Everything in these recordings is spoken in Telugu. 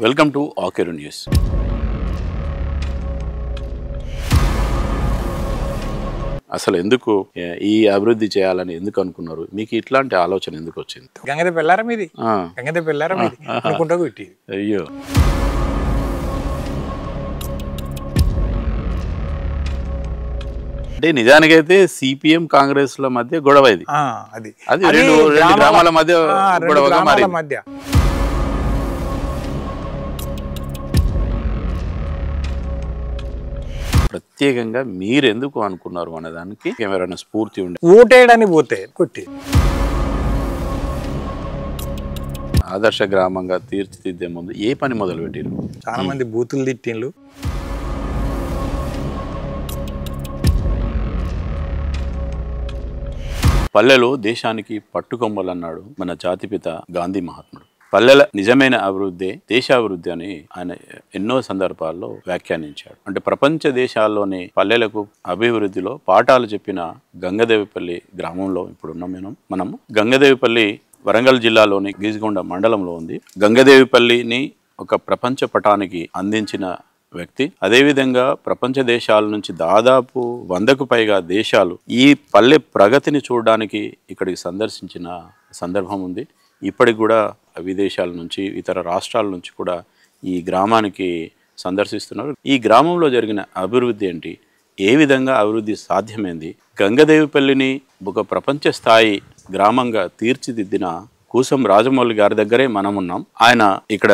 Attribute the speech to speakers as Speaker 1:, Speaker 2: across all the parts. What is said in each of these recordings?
Speaker 1: Welcome to Akeru news. అసలు ఎందుకు ఈ అభివృద్ధి చేయాలని ఎందుకు అనుకున్నారు? మీకు ఇట్లాంటి ఆలోచన ఎందుకు వచ్చింది?
Speaker 2: గంగదే పెళ్ళారం ఇది గంగదే పెళ్ళారం ఇది అనుకుంటా కొట్టి.
Speaker 1: అయ్యో, అంటే నిజానికైతే సిపిఎం కాంగ్రెస్ ల మధ్య గొడవ ఇది. అది రెండు గ్రామాల మధ్య గొడవగా మారింది. ప్రత్యేకంగా మీరెందుకు అనుకున్నారు అనేదానికి ఎవరైనా స్ఫూర్తి ఉండే?
Speaker 2: ఓటేయడానికి పోతే కొట్టి
Speaker 1: ఆదర్శ గ్రామంగా తీర్చిదిద్దే ముందు ఏ పని మొదలు పెట్టారు?
Speaker 2: చాలా మంది బూతులు తిట్టిండ్లు.
Speaker 1: పల్లెలు దేశానికి పట్టుకొమ్మలు అన్నాడు మన జాతిపిత గాంధీ మహాత్ముడు. పల్లెల నిజమైన అభివృద్ధి దేశాభివృద్ధి అని ఆయన ఎన్నో సందర్భాల్లో వ్యాఖ్యానించాడు. అంటే ప్రపంచ దేశాల్లోని పల్లెలకు అభివృద్ధిలో పాఠాలు చెప్పిన గంగదేవిపల్లి గ్రామంలో ఇప్పుడున్నాం మనం. గంగదేవిపల్లి వరంగల్ జిల్లాలోని గీజగొండ మండలంలో ఉంది. గంగదేవిపల్లిని ఒక ప్రపంచ పటానికి అందించిన వ్యక్తి. అదేవిధంగా ప్రపంచ దేశాల నుంచి దాదాపు 100కు పైగా దేశాలు ఈ పల్లె ప్రగతిని చూడడానికి ఇక్కడికి సందర్శించిన సందర్భం ఉంది. ఇప్పటికి కూడా విదేశాల నుంచి ఇతర రాష్ట్రాల నుంచి కూడా ఈ గ్రామానికి సందర్శిస్తున్నారు. ఈ గ్రామంలో జరిగిన అభివృద్ధి ఏంటి, ఏ విధంగా అభివృద్ధి సాధ్యమైంది, గంగదేవిపల్లిని ఒక ప్రపంచ స్థాయి గ్రామంగా తీర్చిదిద్దిన కూసం రాజమౌళి గారి దగ్గరే మనం ఉన్నాం. ఆయన ఇక్కడ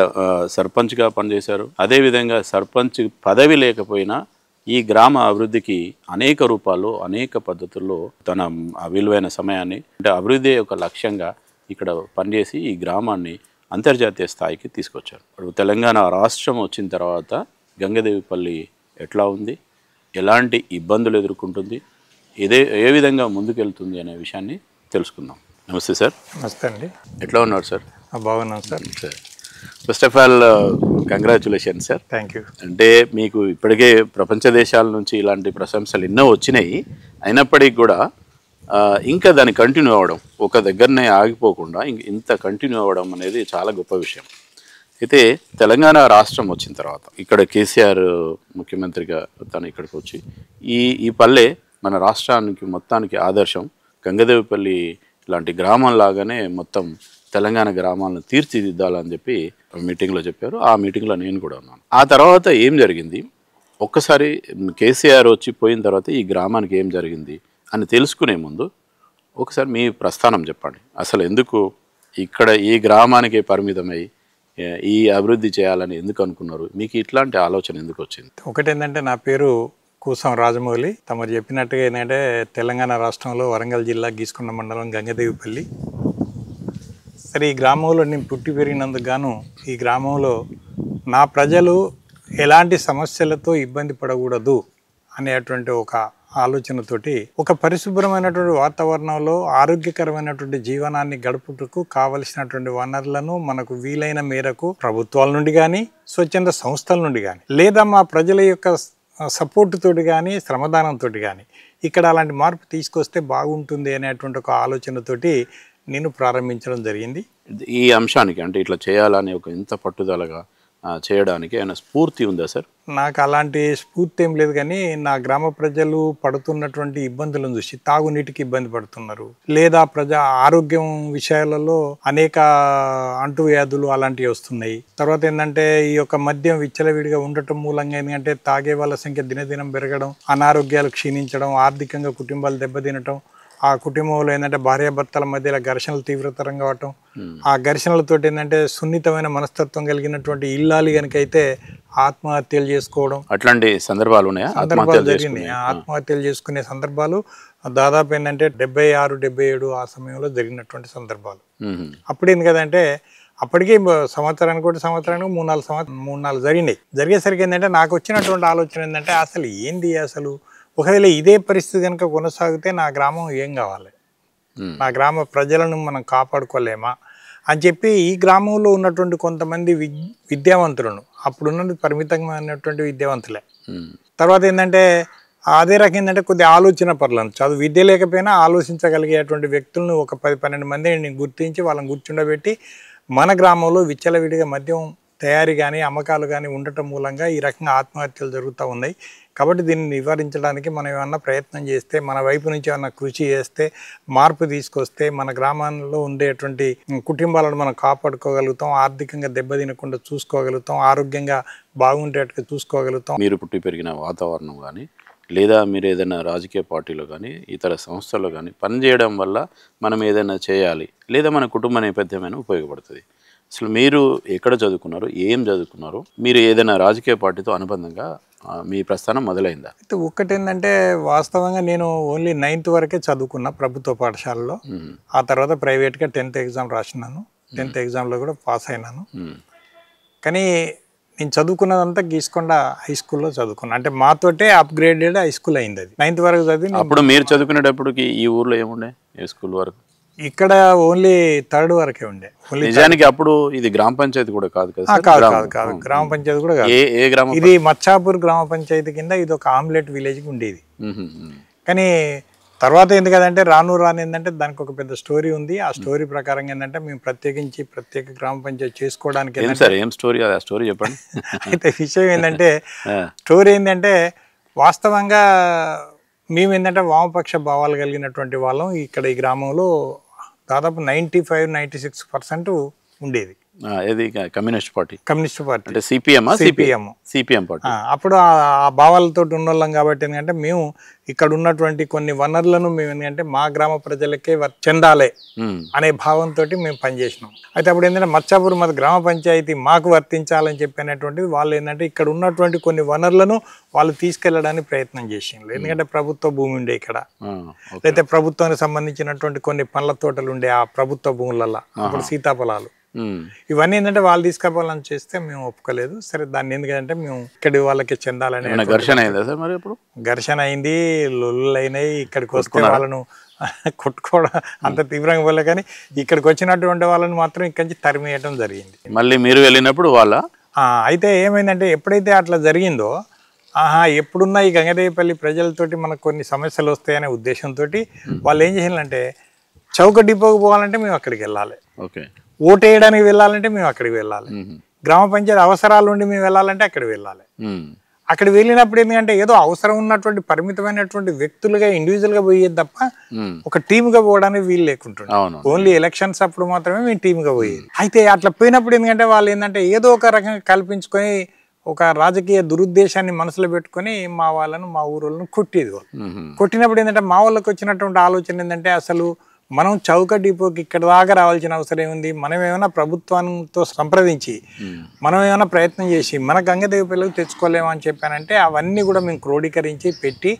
Speaker 1: సర్పంచ్గా పనిచేశారు. అదేవిధంగా సర్పంచ్ పదవి లేకపోయినా ఈ గ్రామ అభివృద్ధికి అనేక రూపాల్లో అనేక పద్ధతుల్లో తన విలువైన సమయాన్ని, అంటే అభివృద్ధి ఒక లక్ష్యంగా ఇక్కడ పనిచేసి ఈ గ్రామాన్ని అంతర్జాతీయ స్థాయికి తీసుకొచ్చారు. ఇప్పుడు తెలంగాణ రాష్ట్రం వచ్చిన తర్వాత గంగదేవిపల్లి ఎట్లా ఉంది, ఎలాంటి ఇబ్బందులు ఎదుర్కొంటుంది, ఏ విధంగా ముందుకెళ్తుంది అనే విషయాన్ని తెలుసుకుందాం. నమస్తే సార్.
Speaker 2: నమస్తే అండి.
Speaker 1: ఎట్లా ఉన్నారు సార్?
Speaker 2: బాగున్నాను sir.
Speaker 1: First of all congratulation sir.
Speaker 2: Thank you.
Speaker 1: అంటే మీకు ఇప్పటికే ప్రపంచ దేశాల నుంచి ఇలాంటి ప్రశంసలు ఎన్నో వచ్చినాయి. అయినప్పటికీ కూడా ఇంకా దాన్ని కంటిన్యూ అవ్వడం, ఒక దగ్గరనే ఆగిపోకుండా ఇంత కంటిన్యూ అవ్వడం అనేది చాలా గొప్ప విషయం. అయితే తెలంగాణ రాష్ట్రం వచ్చిన తర్వాత ఇక్కడ కేసీఆర్ ముఖ్యమంత్రిగా తను ఇక్కడికి వచ్చి ఈ పల్లె మన రాష్ట్రానికి మొత్తానికి ఆదర్శం, గంగదేవిపల్లి లాంటి గ్రామం లాగానే మొత్తం తెలంగాణ గ్రామాలను తీర్చిదిద్దాలని చెప్పి మీటింగ్లో చెప్పారు. ఆ మీటింగ్లో నేను కూడా ఉన్నాను. ఆ తర్వాత ఏం జరిగింది, ఒక్కసారి కేసీఆర్ వచ్చి పోయిన తర్వాత ఈ గ్రామానికి ఏం జరిగింది అని తెలుసుకునే ముందు ఒకసారి మీ ప్రస్థానం చెప్పండి. అసలు ఎందుకు ఇక్కడ ఈ గ్రామానికి పరిమితమై ఈ అభివృద్ధి చేయాలని ఎందుకు అనుకున్నారు? మీకు ఇట్లాంటి ఆలోచన ఎందుకు వచ్చింది?
Speaker 2: ఒకటి ఏంటంటే, నా పేరు కూసం రాజమౌళి. తమరు చెప్పినట్టుగా ఏంటంటే తెలంగాణ రాష్ట్రంలో వరంగల్ జిల్లా గీసుకొండ మండలం గంగదేవిపల్లి. సరే, ఈ గ్రామంలో నేను పుట్టి పెరిగినందుకు గాను ఈ గ్రామంలో నా ప్రజలు ఎలాంటి సమస్యలతో ఇబ్బంది పడకూడదు అనేటువంటి ఒక ఆలోచనతోటి ఒక పరిశుభ్రమైనటువంటి వాతావరణంలో ఆరోగ్యకరమైనటువంటి జీవనాన్ని గడుపుటకు కావలసినటువంటి వనరులను మనకు వీలైన మేరకు ప్రభుత్వాల నుండి కానీ స్వచ్ఛంద సంస్థల నుండి కానీ లేదా మా ప్రజల యొక్క సపోర్ట్ తోటి కానీ శ్రమదానంతో కానీ ఇక్కడ అలాంటి మార్పు తీసుకొస్తే బాగుంటుంది అనేటువంటి ఒక ఆలోచనతోటి నేను ప్రారంభించడం జరిగింది.
Speaker 1: ఈ అంశానికి అంటే ఇట్లా చేయాలని ఒక ఇంత పట్టుదలగా చేయడానికి ఏమైనా స్ఫూర్తి ఉందా సార్?
Speaker 2: నాకు అలాంటి స్ఫూర్తి ఏం లేదు, కానీ నా గ్రామ ప్రజలు పడుతున్నటువంటి ఇబ్బందులను చూసి తాగునీటికి ఇబ్బంది పడుతున్నారు, లేదా ప్రజా ఆరోగ్యం విషయాలలో అనేక అంటువ్యాధులు అలాంటివి వస్తున్నాయి. తర్వాత ఏంటంటే ఈ యొక్క మద్యం విచ్చలవిడిగా ఉండటం మూలంగా ఏంటంటే తాగే వాళ్ళ సంఖ్య దినదినం పెరగడం, అనారోగ్యాలు క్షీణించడం, ఆర్థికంగా కుటుంబాలు దెబ్బతినటం, ఆ కుటుంబంలో ఏంటంటే భార్యాభర్తల మధ్యలో ఘర్షణలు తీవ్రతరం కావటం, ఆ ఘర్షణలతో ఏంటంటే సున్నితమైన మనస్తత్వం కలిగినటువంటి ఇల్లాలి కనుకైతే ఆత్మహత్యలు చేసుకోవడం,
Speaker 1: అట్లాంటి సందర్భాలు ఉన్నాయా?
Speaker 2: సందర్భాలు జరిగినాయి. ఆత్మహత్యలు చేసుకునే సందర్భాలు దాదాపు ఏంటంటే 76, 77 ఆ సమయంలో జరిగినటువంటి సందర్భాలు. అప్పుడు ఏంది కదంటే అప్పటికే సంవత్సరానికి 3-4 జరిగినాయి. జరిగేసరికి ఏంటంటే నాకు వచ్చినటువంటి ఆలోచన ఏంటంటే అసలు ఏంది, అసలు ఒకవేళ ఇదే పరిస్థితి కనుక కొనసాగితే నా గ్రామం ఏం కావాలి, నా గ్రామ ప్రజలను మనం కాపాడుకోలేమా అని చెప్పి ఈ గ్రామంలో ఉన్నటువంటి కొంతమంది విద్యావంతులను, అప్పుడున్నది పరిమితమైనటువంటి విద్యావంతులే, తర్వాత ఏంటంటే అదే రకం ఏంటంటే కొద్ది ఆలోచన పర్లను, చదువు విద్య లేకపోయినా ఆలోచించగలిగేటువంటి వ్యక్తులను ఒక 10-12 మందిని గుర్తించి వాళ్ళని కూర్చుండబెట్టి మన గ్రామంలో విచ్చలవిడిగా మద్యం తయారీ కానీ అమ్మకాలు కానీ ఉండటం మూలంగా ఈ రకంగా ఆత్మహత్యలు జరుగుతూ ఉన్నాయి. కాబట్టి దీన్ని నివారించడానికి మనం ఏమన్నా ప్రయత్నం చేస్తే, మన వైపు నుంచి ఏమన్నా కృషి చేస్తే, మార్పు తీసుకొస్తే మన గ్రామాల్లో ఉండేటువంటి కుటుంబాలను మనం కాపాడుకోగలుగుతాం, ఆర్థికంగా దెబ్బతినకుండా చూసుకోగలుగుతాం, ఆరోగ్యంగా బాగుండేట్టుగా చూసుకోగలుగుతాం.
Speaker 1: మీరు పుట్టి పెరిగిన వాతావరణం కానీ లేదా మీరు ఏదైనా రాజకీయ పార్టీలో కానీ ఇతర సంస్థల్లో కానీ పనిచేయడం వల్ల మనం ఏదైనా చేయాలి లేదా మన కుటుంబ నేపథ్యమైనా ఉపయోగపడుతుంది. అసలు మీరు ఎక్కడ చదువుకున్నారు, ఏం చదువుకున్నారు, మీరు ఏదైనా రాజకీయ పార్టీతో అనుబంధంగా మీ ప్రస్థానం మొదలైందా?
Speaker 2: అయితే ఒక్కటేంటంటే వాస్తవంగా నేను ఓన్లీ 9th వరకే చదువుకున్నా ప్రభుత్వ పాఠశాలలో. ఆ తర్వాత ప్రైవేట్గా 10th ఎగ్జామ్ రాసినాను. 10th ఎగ్జామ్లో కూడా పాస్ అయినాను. కానీ నేను చదువుకున్నదంతా గీసుకొండ హై స్కూల్లో చదువుకున్నాను. అంటే మాతోటే అప్గ్రేడెడ్ హై స్కూల్ అయింది అది. 9th వరకు చదివి.
Speaker 1: అప్పుడు మీరు చదువుకునేటప్పటికి ఈ ఊర్లో ఏముండే ఏ స్కూల్ వరకు?
Speaker 2: ఇక్కడ ఓన్లీ 3rd వరకే ఉండే.
Speaker 1: నిజానికి అప్పుడు ఇది గ్రామ పంచాయతీ కూడా కాదు కదా?
Speaker 2: కాదు గ్రామ పంచాయతీ కూడా కాదు.
Speaker 1: ఏ గ్రామం?
Speaker 2: ఇది మచ్చాపూర్ గ్రామ పంచాయతీ కింద ఇది ఒక ఆమ్లెట్ విలేజ్కి ఉండేది. కానీ తర్వాత ఎందుకంటే రాను ఏంటంటే దానికి ఒక పెద్ద స్టోరీ ఉంది. ఆ స్టోరీ ప్రకారం ఏంటంటే మేము ప్రత్యేక గ్రామ పంచాయతీ చేసుకోవడానికి
Speaker 1: ఏం స్టోరీ? ఆ స్టోరీ చెప్పండి.
Speaker 2: అయితే విషయం ఏంటంటే స్టోరీ ఏంటంటే వాస్తవంగా మేము ఏంటంటే వామపక్ష భావాలు కలిగినటువంటి వాళ్ళం. ఇక్కడ ఈ గ్రామంలో దాదాపు 95-96% ఉండేది.
Speaker 1: ఇది కమ్యూనిస్ట్ పార్టీ
Speaker 2: అంటే
Speaker 1: సిపిఎం పార్టీ.
Speaker 2: అప్పుడు ఆ భావాలతో ఉన్నోళ్ళం కాబట్టి ఏంటంటే మేము ఇక్కడ ఉన్నటువంటి కొన్ని వనరులను మేము ఏంటంటే మా గ్రామ ప్రజలకే చెందాలి అనే భావంతో మేము పనిచేసినాం. అయితే అప్పుడు ఏంటంటే మచ్చాపూర్ మా గ్రామ పంచాయతీ మాకు వర్తించాలని చెప్పినటువంటిది వాళ్ళు ఏంటంటే ఇక్కడ ఉన్నటువంటి కొన్ని వనరులను వాళ్ళు తీసుకెళ్లడానికి ప్రయత్నం చేసిండ్రు. ఎందుకంటే ప్రభుత్వ భూమి ఉండే ఇక్కడ, అయితే ప్రభుత్వానికి సంబంధించినటువంటి కొన్ని పండ్ల తోటలు ఉండే ఆ ప్రభుత్వ భూములలో, అప్పుడు సీతాఫలాలు, ఇవన్నీ ఏంటంటే వాళ్ళు తీసుకుపోవాలని చేస్తే మేము ఒప్పుకోలేదు. సరే దాన్ని ఎందుకంటే మేము ఇక్కడి వాళ్ళకి చెందాలని.
Speaker 1: ఘర్షణ అయిందా సార్ మరి? అప్పుడు
Speaker 2: ఘర్షణ అయింది, లొల్లులు అయినాయి. ఇక్కడికి వస్తే వాళ్ళను కొట్టుకోవడం అంత తీవ్రంగా పోలే, కానీ ఇక్కడికి వచ్చినటువంటి వాళ్ళని మాత్రం ఇక్కడి నుంచి తరిమేయడం జరిగింది.
Speaker 1: మళ్ళీ మీరు వెళ్ళినప్పుడు వాళ్ళ
Speaker 2: అయితే ఏమైందంటే ఎప్పుడైతే అట్లా జరిగిందో ఎప్పుడున్నా ఈ గంగదేవిపల్లి ప్రజలతోటి మనకు కొన్ని సమస్యలు వస్తాయనే ఉద్దేశంతో వాళ్ళు ఏం చేయాలంటే చౌక డిపోకి పోవాలంటే మేము అక్కడికి వెళ్ళాలి, ఓటు వేయడానికి వెళ్ళాలంటే మేము అక్కడికి వెళ్ళాలి, గ్రామ పంచాయతీ అవసరాలు ఉండి మేము వెళ్ళాలంటే అక్కడికి వెళ్ళాలి. అక్కడ వెళ్ళినప్పుడు ఎందుకంటే ఏదో అవసరం ఉన్నటువంటి పరిమితమైనటువంటి వ్యక్తులుగా ఇండివిజువల్ గా పోయేది తప్ప ఒక టీమ్ గా పోవడానికి వీలు లేకుంటుంది. ఓన్లీ ఎలక్షన్స్ అప్పుడు మాత్రమే మేము టీమ్ గా పోయేది. అయితే అట్లా పోయినప్పుడు ఎందుకంటే వాళ్ళు ఏంటంటే ఏదో ఒక రకంగా కల్పించుకొని ఒక రాజకీయ దురుద్దేశాన్ని మనసులో పెట్టుకొని మా వాళ్ళను మా ఊరోళ్ళను కొట్టేది. కొట్టినప్పుడు ఏంటంటే మా వాళ్ళకి వచ్చినటువంటి ఆలోచన ఏంటంటే అసలు మనం చౌక డిపోకి ఇక్కడ దాకా రావాల్సిన అవసరం ఏముంది, మనం ఏమైనా ప్రభుత్వంతో సంప్రదించి మనం ఏమైనా ప్రయత్నం చేసి మన గంగదేవిపల్లికి తెచ్చుకోలేమని చెప్పానంటే అవన్నీ కూడా మేము క్రోడీకరించి పెట్టి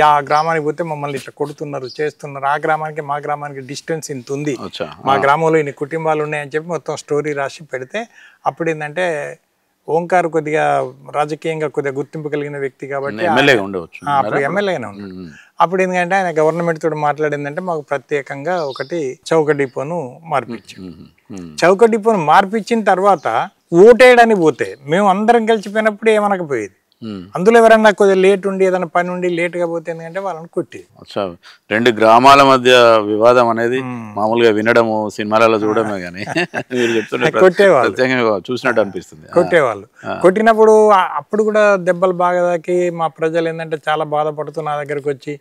Speaker 2: ఆ గ్రామానికి పోతే మమ్మల్ని ఇట్లా కొడుతున్నారు చేస్తున్నారు, ఆ గ్రామానికి మా గ్రామానికి డిస్టెన్స్ ఇంత ఉంది, మా గ్రామంలో ఇన్ని కుటుంబాలు ఉన్నాయని చెప్పి మొత్తం స్టోరీ రాసి పెడితే అప్పుడు ఏంటంటే ఓంకార్ కొద్దిగా రాజకీయంగా కొద్దిగా గుర్తింపు కలిగిన వ్యక్తి కాబట్టి అప్పుడు ఎమ్మెల్యేగానే ఉన్నాడు. అప్పుడు ఎందుకంటే ఆయన గవర్నమెంట్ తోటి మాట్లాడిందంటే మాకు ప్రత్యేకంగా ఒకటి చౌక డిపోను మార్పించాం. చౌక డిపోను మార్పించిన తర్వాత ఓటేయడానికి పోతే మేము అందరం కలిసిపోయినప్పుడు ఏమనకపోయేది. అందులో ఎవరన్నా కొద్దిగా లేట్ ఉండి ఏదైనా పని ఉండి లేట్గా పోతే ఎందుకంటే వాళ్ళని కొట్టి.
Speaker 1: రెండు గ్రామాల మధ్య వివాదం అనేది మామూలుగా వినడము సినిమాలలో చూడడమే కానీ కొట్టేవాళ్ళు చూసినట్టు అనిపిస్తుంది.
Speaker 2: కొట్టేవాళ్ళు కొట్టినప్పుడు అప్పుడు కూడా దెబ్బలు బాగా తాకి మా ప్రజలు ఏంటంటే చాలా బాధపడుతూ నా దగ్గరకు వచ్చి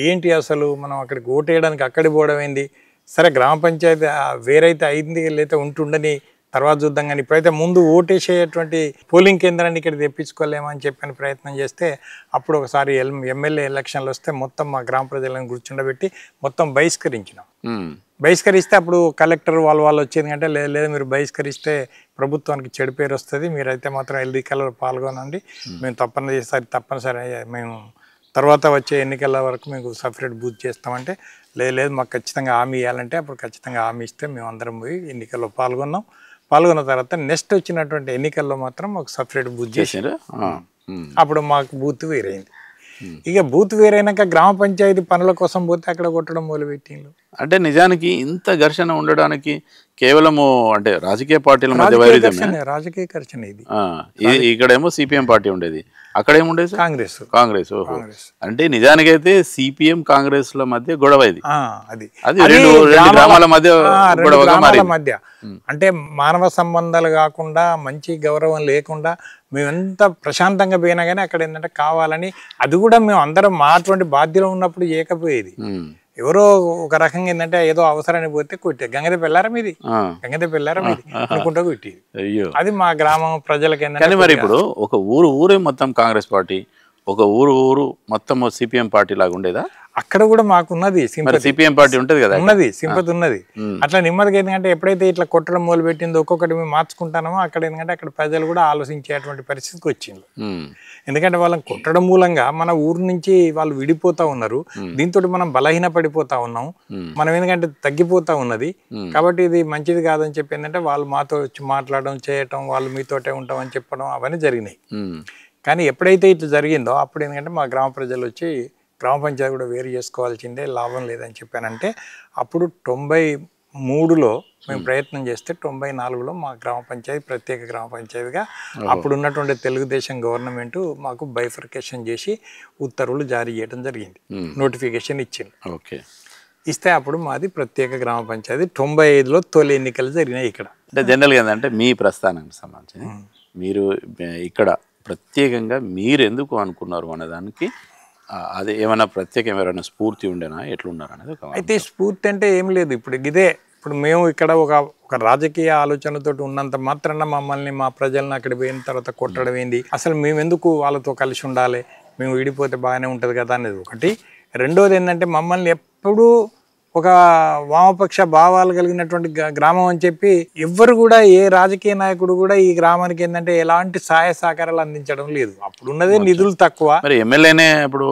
Speaker 2: ఏంటి అసలు మనం అక్కడికి ఓటేయడానికి అక్కడికి పోవడం ఏంది, సరే గ్రామ పంచాయతీ వేరైతే అయింది లేకపోతే ఉంటుండని తర్వాత చూద్దాం, కానీ ఇప్పుడైతే ముందు ఓటేసేటువంటి పోలింగ్ కేంద్రాన్ని ఇక్కడ తెప్పించుకోలేమని చెప్పని ప్రయత్నం చేస్తే అప్పుడు ఒకసారి ఎమ్మెల్యే ఎలక్షన్లు వస్తే మొత్తం మా గ్రామ ప్రజలను కూర్చుండబెట్టి మొత్తం బహిష్కరించినాం. బహిష్కరిస్తే అప్పుడు కలెక్టర్ వాళ్ళు వచ్చేది అంటే లేదు మీరు బహిష్కరిస్తే ప్రభుత్వానికి చెడు పేరు వస్తుంది, మీరైతే మాత్రం ఎన్నికల్లో పాల్గొనండి, మేము తప్పనిసరి మేము తర్వాత వచ్చే ఎన్నికల వరకు మీకు సపరేట్ బూత్ చేస్తామంటే లేదు మాకు ఖచ్చితంగా హామీ ఇవ్వాలంటే అప్పుడు ఖచ్చితంగా హామీ ఇస్తే మేము అందరం పోయి ఎన్నికల్లో పాల్గొన్న తర్వాత నెక్స్ట్ వచ్చినటువంటి ఎన్నికల్లో మాత్రం మాకు సపరేట్ బూత్ చేశారు. అప్పుడు మాకు బూత్ వేరైంది. ఇక బూత్ వేరైనాక గ్రామ పంచాయతీ పనుల కోసం పోతే అక్కడ కొట్టడం మొదలుపెట్టిండ్రు.
Speaker 1: అంటే నిజానికి ఇంత ఘర్షణ ఉండడానికి కేవలము అంటే రాజకీయ పార్టీల మధ్య వైరుధ్యమే.
Speaker 2: రాజకీయ ఘర్షణ ఇది.
Speaker 1: ఇక్కడేమో సిపిఎం పార్టీ ఉండేది, అక్కడ ఏముండేది సార్?
Speaker 2: కాంగ్రెస్.
Speaker 1: కాంగ్రెస్. ఓహో, అంటే నిజానికైతే సిపిఎం కాంగ్రెస్ ల మధ్య గొడవ ఇది. అది రెండు గ్రామాల మధ్య గొడవగా
Speaker 2: మధ్య అంటే మానవ సంబంధాలు కాకుండా మంచి గౌరవం లేకుండా మేము ఎంత ప్రశాంతంగా పోయినా కానీ అక్కడ ఏంటంటే కావాలని, అది కూడా మేము అందరం మా అటువంటి బాధ్యతలు ఉన్నప్పుడు చేయకపోయేది. ఎవరో ఒక రకంగా ఏంటంటే ఏదో అవసరాన్ని పోతే కొట్టే గంగదే పెళ్ళారం ఇది, గంగదే పెళ్ళారం ఇది అనుకుంటా కొట్టేది. అది మా గ్రామం ప్రజలకి ఏంటంటే.
Speaker 1: మరి ఇప్పుడు ఒక ఊరే మొత్తం కాంగ్రెస్ పార్టీ, ఒక ఊరు మొత్తం సిపిఎం పార్టీ లాగా ఉండేదా?
Speaker 2: అక్కడ కూడా మాకు ఉన్నది
Speaker 1: సిపిఎం పార్టీ ఉంటది కదా,
Speaker 2: ఉన్నది సింపతి ఉన్నది. అట్లా నెమ్మదిగా ఎందుకంటే ఎప్పుడైతే ఇట్లా కొట్టడం మొదలు పెట్టిందో ఒక్కొక్కటి మేము మార్చుకుంటామో అక్కడ ఎందుకంటే అక్కడ ప్రజలు కూడా ఆలోచించేటువంటి పరిస్థితికి వచ్చింది. ఎందుకంటే వాళ్ళని కొట్టడం మూలంగా మన ఊరు నుంచి వాళ్ళు విడిపోతా ఉన్నారు, దీంతో మనం బలహీన పడిపోతా ఉన్నాం, మనం ఎందుకంటే తగ్గిపోతా ఉన్నది. కాబట్టి ఇది మంచిది కాదని చెప్పి ఏంటంటే వాళ్ళు మాతో వచ్చి మాట్లాడడం చేయటం, వాళ్ళు మీతోటే ఉంటాం అని చెప్పడం అవన్నీ జరిగినాయి. కానీ ఎప్పుడైతే ఇట్లా జరిగిందో అప్పుడు ఎందుకంటే మా గ్రామ ప్రజలు వచ్చి గ్రామ పంచాయతీ కూడా వేరు చేసుకోవాల్సిందే, లాభం లేదని చెప్పానంటే అప్పుడు 93లో మేము ప్రయత్నం చేస్తే 94లో మా గ్రామ పంచాయతీ ప్రత్యేక గ్రామ పంచాయతీగా అప్పుడు ఉన్నటువంటి తెలుగుదేశం గవర్నమెంట్ మాకు బైఫర్కేషన్ చేసి ఉత్తర్వులు జారీ చేయడం జరిగింది, నోటిఫికేషన్ ఇచ్చింది. ఇస్తే అప్పుడు మాది ప్రత్యేక గ్రామ పంచాయతీ 95లో తొలి ఎన్నికలు జరిగినాయి ఇక్కడ.
Speaker 1: అంటే జనరల్గా ఏంటంటే మీ ప్రస్థానానికి సంబంధించి మీరు ఇక్కడ ప్రత్యేకంగా మీరు ఎందుకు అనుకున్నారు అనేదానికి అది ఏమైనా ప్రత్యేక ఎవరైనా స్ఫూర్తి ఉండేనా, ఎట్లున్నారు అనేది?
Speaker 2: అయితే స్ఫూర్తి అంటే ఏం లేదు. ఇప్పుడు మేము ఇక్కడ ఒక రాజకీయ ఆలోచనతో ఉన్నంత మాత్రాన మమ్మల్ని మా ప్రజలను అక్కడ పోయిన తర్వాత కొట్టడం ఏంది, అసలు మేము ఎందుకు వాళ్ళతో కలిసి ఉండాలి, మేము విడిపోతే బాగానే ఉంటుంది కదా అనేది ఒకటి. రెండోది ఏంటంటే మమ్మల్ని ఎప్పుడూ ఒక వామపక్ష భావాలు కలిగినటువంటి గ్రామం అని చెప్పి ఎవ్వరు కూడా ఏ రాజకీయ నాయకుడు కూడా ఈ గ్రామానికి ఏంటంటే ఎలాంటి సహాయ సహకారాలు అందించడం లేదు. అప్పుడు ఉన్నదే నిధులు తక్కువ.
Speaker 1: మరి ఎమ్మెల్యేనే అప్పుడు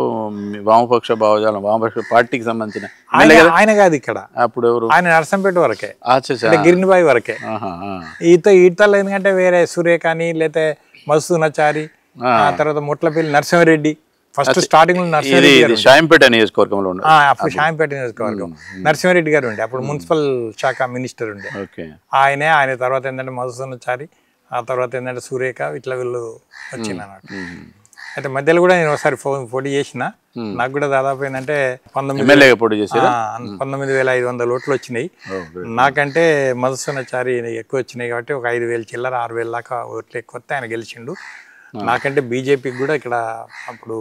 Speaker 1: వామపక్ష భావజాలం వామపక్ష పార్టీకి సంబంధించిన
Speaker 2: ఆయన కాదు ఇక్కడ, అప్పుడు ఆయన నర్సంపేట వరకే, గిరినిబాయి వరకే. ఈతలు ఎందుకంటే వేరే సురేఖని లేకపోతే మధుసూనాచారి, ఆ తర్వాత ముట్లపల్లి నరసింహారెడ్డి, ఫస్ట్ స్టార్టింగ్
Speaker 1: షాయంపేట నియోజకవర్గంలో
Speaker 2: షాయంపేట నియోజకవర్గం నరసింహారెడ్డి గారు ఉండే, అప్పుడు మున్సిపల్ శాఖ మినిస్టర్ ఉండే ఆయన తర్వాత ఏంటంటే మధుసూనాచారి, ఆ తర్వాత ఏంటంటే సురేఖ, ఇట్లా వీళ్ళు వచ్చింది అన్నమాట. అయితే మధ్యలో కూడా నేను ఒకసారి పోటీ చేసిన, నాకు కూడా దాదాపు ఏంటంటే 19,500 ఓట్లు వచ్చినాయి. నాకంటే మధుసూనాచారి ఎక్కువ వచ్చినాయి కాబట్టి ఒక 5,000 చిల్లర 6,000 దాకా ఓట్లు ఎక్కువ వస్తే ఆయన గెలిచిండు. నాకంటే బీజేపీకి కూడా ఇక్కడ అప్పుడు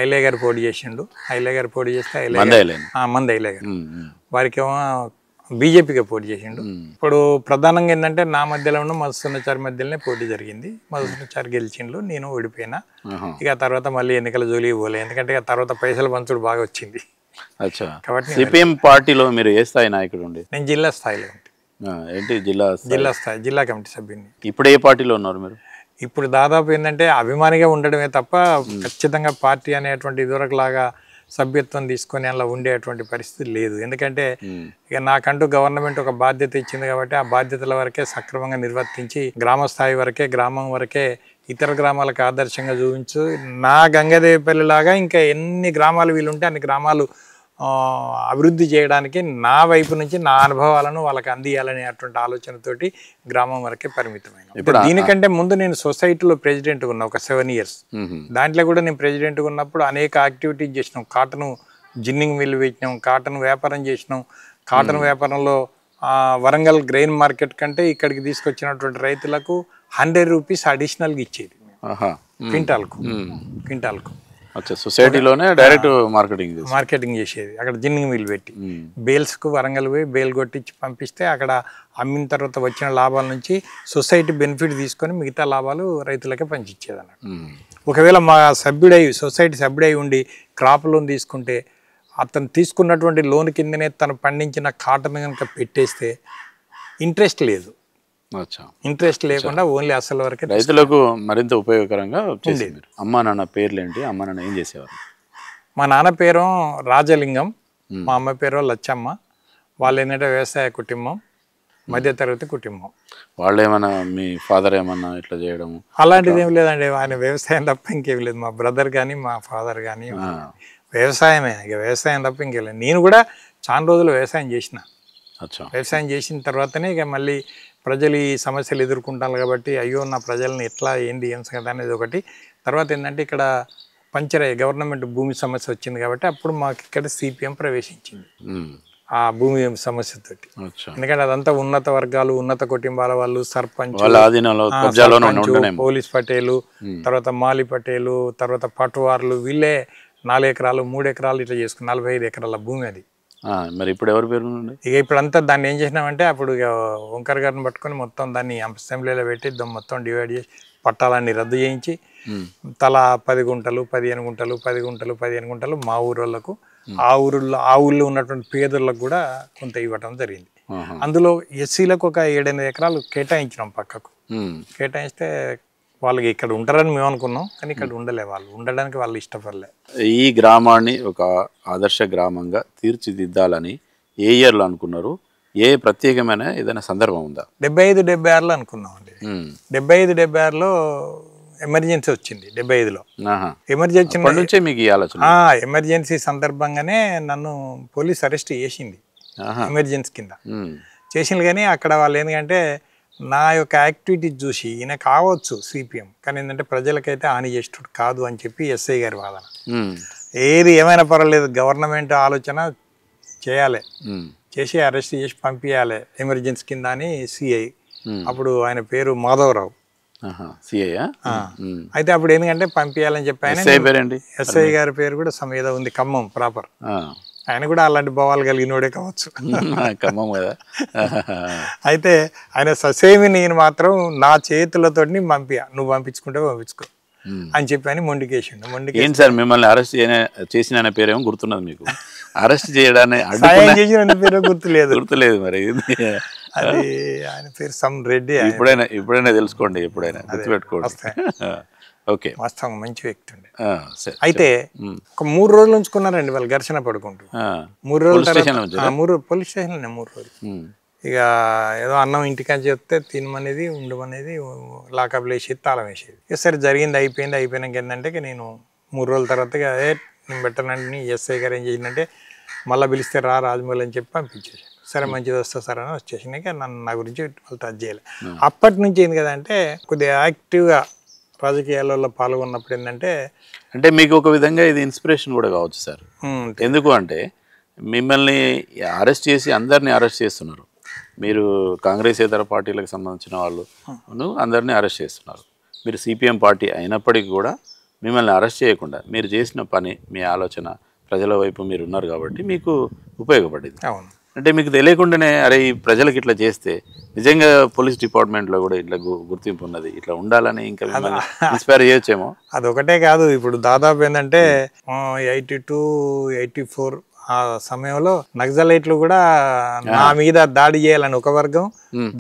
Speaker 2: ఐలే గారు పోటీ చేసిండు. ఐలే గారు పోటీ చేస్తే మంది ఐలే గారు వారికేమో బీజేపీగా పోటీ చేసిండు. ఇప్పుడు ప్రధానంగా ఏంటంటే నా మధ్యలో ఉన్న మధుసూనాచారి మధ్యలోనే పోటీ జరిగింది. మధుసూనాచారి గెలిచిండు, నేను ఓడిపోయినా. ఇక తర్వాత మళ్ళీ ఎన్నికల జోలికి పోలే, ఎందుకంటే ఇక తర్వాత పైసలు పంచుడు బాగా వచ్చింది.
Speaker 1: కాబట్టి సిపిఎం పార్టీలో మీరు ఏ స్థాయి నాయకుడు ఉండే?
Speaker 2: నేను జిల్లా స్థాయిలో
Speaker 1: ఏంటి జిల్లా
Speaker 2: స్థాయి జిల్లా కమిటీ సభ్యుని.
Speaker 1: ఇప్పుడు ఏ పార్టీలో ఉన్నారు మీరు?
Speaker 2: ఇప్పుడు దాదాపు ఏంటంటే అభిమానిగా ఉండడమే తప్ప ఖచ్చితంగా పార్టీ అనేటువంటి ఇదివరకు లాగా సభ్యత్వం తీసుకొని అలా ఉండేటువంటి పరిస్థితి లేదు. ఎందుకంటే ఇక నాకంటూ గవర్నమెంట్ ఒక బాధ్యత ఇచ్చింది కాబట్టి ఆ బాధ్యతల వరకే సక్రమంగా నిర్వర్తించి గ్రామ స్థాయి వరకే, గ్రామం వరకే ఇతర గ్రామాలకు ఆదర్శంగా చూపించు. నా గంగదేవిపల్లి లాగా ఇంకా ఎన్ని గ్రామాలు వీలుంటే అన్ని గ్రామాలు అభివృద్ధి చేయడానికి నా వైపు నుంచి నా అనుభవాలను వాళ్ళకి అందియాలనేటువంటి ఆలోచనతోటి గ్రామం వరకే పరిమితమైన. దీనికంటే ముందు నేను సొసైటీలో ప్రెసిడెంట్ ఉన్నా ఒక 7 years. దాంట్లో కూడా నేను ప్రెసిడెంట్ ఉన్నప్పుడు అనేక యాక్టివిటీస్ చేసినాం. కాటన్ జిన్నింగ్ మిల్ పెట్టినాం, కాటన్ వ్యాపారం చేసినాం. కాటన్ వ్యాపారంలో వరంగల్ గ్రెయిన్ మార్కెట్ కంటే ఇక్కడికి తీసుకొచ్చినటువంటి రైతులకు 100 రూపీస్ అడిషనల్గా ఇచ్చేది క్వింటాల్కు.
Speaker 1: సొసైటీలోనే డైరెక్ట్
Speaker 2: మార్కెటింగ్ చేసేది. అక్కడ జిన్నింగ్ మిల్ పెట్టి బేల్స్కు వరంగల్ పోయి బేల్ కొట్టించి పంపిస్తే అక్కడ అమ్మిన తర్వాత వచ్చిన లాభాల నుంచి సొసైటీ బెనిఫిట్ తీసుకొని మిగతా లాభాలు రైతులకే పంచిచ్చేది అన్నట్టు. ఒకవేళ మా సొసైటీ సభ్యుడై ఉండి క్రాప్ లోన్ తీసుకుంటే అతను తీసుకున్నటువంటి లోన్ కిందనే తను పండించిన కాటన్ కనుక పెట్టేస్తే ఇంట్రెస్ట్ లేదు, ఇంట్రెస్ట్ లేకుండా ఓన్లీ అసలు వరకే
Speaker 1: రైతులకు మరింత ఉపయోగకరంగా ఉండేది. అమ్మా నాన్న పేర్లు ఏంటి? అమ్మా నాన్న ఏం చేసేవారు?
Speaker 2: మా నాన్న పేరు రాజలింగం, మా అమ్మ పేరు లచ్చమ్మ. వాళ్ళు ఏంటంటే వ్యవసాయ కుటుంబం, మధ్యతరగతి కుటుంబం.
Speaker 1: వాళ్ళు ఏమన్నా మీ ఫాదర్ ఏమన్నా ఇట్లా చేయడం
Speaker 2: అలాంటిది ఏం లేదండి. ఆయన వ్యవసాయం తప్ప ఇంకేం లేదు. మా బ్రదర్ కానీ మా ఫాదర్ కానీ వ్యవసాయమే, ఇక వ్యవసాయం తప్ప ఇంకేం లేదు. నేను కూడా చాలా రోజులు వ్యవసాయం చేసిన.
Speaker 1: అచ్చా.
Speaker 2: వ్యవసాయం చేసిన తర్వాతనే ఇక మళ్ళీ ప్రజలు ఈ సమస్యలు ఎదుర్కొంటారు కాబట్టి అయ్యో నా ప్రజల్ని ఎట్లా ఏంది ఏం సంగతి అనేది ఒకటి. తర్వాత ఏంటంటే ఇక్కడ పంచర్ అయ్యి గవర్నమెంట్ భూమి సమస్య వచ్చింది కాబట్టి అప్పుడు మాకు ఇక్కడ సిపిఎం ప్రవేశించింది ఆ భూమి సమస్యతోటి.
Speaker 1: అచ్చా.
Speaker 2: ఎందుకంటే అదంతా ఉన్నత వర్గాలు ఉన్నత కుటుంబాల వాళ్ళు, సర్పంచ్,
Speaker 1: వాళ్ళ ఆధీనంలో కబ్జాలోనే ఉండడమేమో.
Speaker 2: పోలీస్ పటేలు, తర్వాత మాలి పటేలు, తర్వాత పటువార్లు, వీళ్ళే 4 ఎకరాలు 3 ఎకరాలు ఇట్లా చేసుకుని 45 ఎకరాల భూమి అది.
Speaker 1: మరి ఇప్పుడు ఎవరి పేరు ఉంది?
Speaker 2: ఇక ఇప్పుడంతా దాన్ని ఏం చేసినామంటే అప్పుడు ఇక ఓంకార్ గారిని పట్టుకొని మొత్తం దాన్ని అసెంబ్లీలో పెట్టి మొత్తం డివైడ్ చేసి పట్టాలన్నీ రద్దు చేయించి తలా 10 గుంటలు 15 గుంటలు 10 గుంటలు 15 గుంటలు మా ఊరోళ్ళకు, ఆ ఊళ్ళో ఉన్నటువంటి పేదలకు కూడా కొంత ఇవ్వటం జరిగింది. అందులో ఎస్సీలకు ఒక 7-8 ఎకరాలు కేటాయించినాం పక్కకు. కేటాయిస్తే వాళ్ళకి ఇక్కడ ఉంటారని మేము అనుకున్నాం, కానీ ఇక్కడ ఉండలే, వాళ్ళు ఉండడానికి వాళ్ళు ఇష్టపడలే.
Speaker 1: ఈ గ్రామాన్ని ఒక ఆదర్శ గ్రామంగా తీర్చిదిద్దాలని ఏ ఇయర్లో అనుకున్నారు? ఏ ప్రత్యేకమైన ఏదైనా సందర్భం ఉందా?
Speaker 2: 75-76లో అనుకున్నాం అండి. 75-76లో ఎమర్జెన్సీ వచ్చింది. 75లో ఎమర్జెన్సీ
Speaker 1: నుంచే మీకు ఈ ఆలోచన?
Speaker 2: ఎమర్జెన్సీ సందర్భంగానే నన్ను పోలీస్ అరెస్ట్ చేసింది ఎమర్జెన్సీ కింద చేసింది. కానీ అక్కడ వాళ్ళు ఏంటంటే నా యొక్క యాక్టివిటీ చూసి ఈయన కావచ్చు సిపిఎం, కానీ ఏంటంటే ప్రజలకైతే హాని చేసేటట్టు కాదు అని చెప్పి ఎస్ఐ గారి వాదన. ఏది ఏమైనా పర్వాలేదు, గవర్నమెంట్ ఆలోచన చేయాలి, చేసి అరెస్ట్ చేసి పంపించాలి ఎమర్జెన్సీ కింద అని సిఐ, అప్పుడు ఆయన పేరు మాధవరావు. అయితే అప్పుడు ఎందుకంటే పంపించాలని చెప్పి ఆయన, ఎస్ఐ గారి పేరు కూడా ఏదో ఉంది, ఖమ్మం ప్రాపర్. ఆయన కూడా అలాంటి భావాలు కలిగినోడే కావచ్చు. అయితే ఆయన ససేమి నేను మాత్రం నా చేతులతో నువ్వు పంపించుకుంటే పంపించుకో అని చెప్పి అని మొండికేసిండు.
Speaker 1: ఏంటి సార్ మిమ్మల్ని అరెస్ట్ చేసిన పేరేమో గుర్తున్నది మీకు? అరెస్ట్ చేయడానికి
Speaker 2: చేసిన పేరు
Speaker 1: గుర్తులేదు మరి.
Speaker 2: అది ఆయన పేరు సమ్ రెడ్డి.
Speaker 1: ఇప్పుడైనా తెలుసుకోండి, ఎప్పుడైనా గుర్తుపెట్టుకోండి. ఓకే,
Speaker 2: వాస్తవం మంచి వ్యక్తి ఉండే. అయితే ఒక 3 రోజులు ఉంచుకున్నారండి వాళ్ళు ఘర్షణ పడుకుంటూ. 3 రోజుల తర్వాత పోలీస్ స్టేషన్లోనే 3 రోజులు. ఇక ఏదో అన్నం ఇంటికని చెప్తే తినమనేది, ఉండమనేది, లాకప్లు వేసేది, తాళం వేసేది. ఇక సరే జరిగింది, అయిపోయినాక ఏంటంటే నేను 3 రోజుల తర్వాత నేను పెట్టనండి ఎస్ఐ గారు ఏం చేసిందంటే మళ్ళీ పిలిస్తే రాజమౌళి అని చెప్పి పంపించేసి, సరే మంచిది వస్తా సార్ అని వచ్చేసినాక నా గురించి వాళ్ళు టచ్ చేయలే. అప్పటి నుంచి ఏంది కదంటే కొద్దిగా యాక్టివ్గా రాజకీయాలలో పాల్గొన్నప్పుడు ఏంటంటే
Speaker 1: మీకు ఒక విధంగా ఇది ఇన్స్పిరేషన్ కూడా కావచ్చు సార్. ఎందుకు అంటే మిమ్మల్ని అరెస్ట్ చేసి అందరినీ అరెస్ట్ చేస్తున్నారు, మీరు కాంగ్రెస్ ఇతర పార్టీలకు సంబంధించిన వాళ్ళు అందరినీ అరెస్ట్ చేస్తున్నారు. మీరు సిపిఎం పార్టీ అయినప్పటికీ కూడా మిమ్మల్ని అరెస్ట్ చేయకుండా మీరు చేసిన పని, మీ ఆలోచన ప్రజల వైపు మీరు ఉన్నారు కాబట్టి మీకు ఉపయోగపడింది.
Speaker 2: అవును.
Speaker 1: అంటే మీకు తెలియకుండానే అరే ఈ ప్రజలకు ఇట్లా చేస్తే నిజంగా పోలీస్ డిపార్ట్మెంట్లో కూడా ఇట్లా గుర్తింపు ఉన్నది, ఇట్లా ఉండాలని ఇంకా మిమ్మల్ని ఇన్స్పైర్ చేయొచ్చేమో.
Speaker 2: అదొకటే కాదు, ఇప్పుడు దాదాపు ఏంటంటే 82, 84 ఆ సమయంలో నక్సలైట్లు కూడా నా మీద దాడి చేయాలని ఒక వర్గం,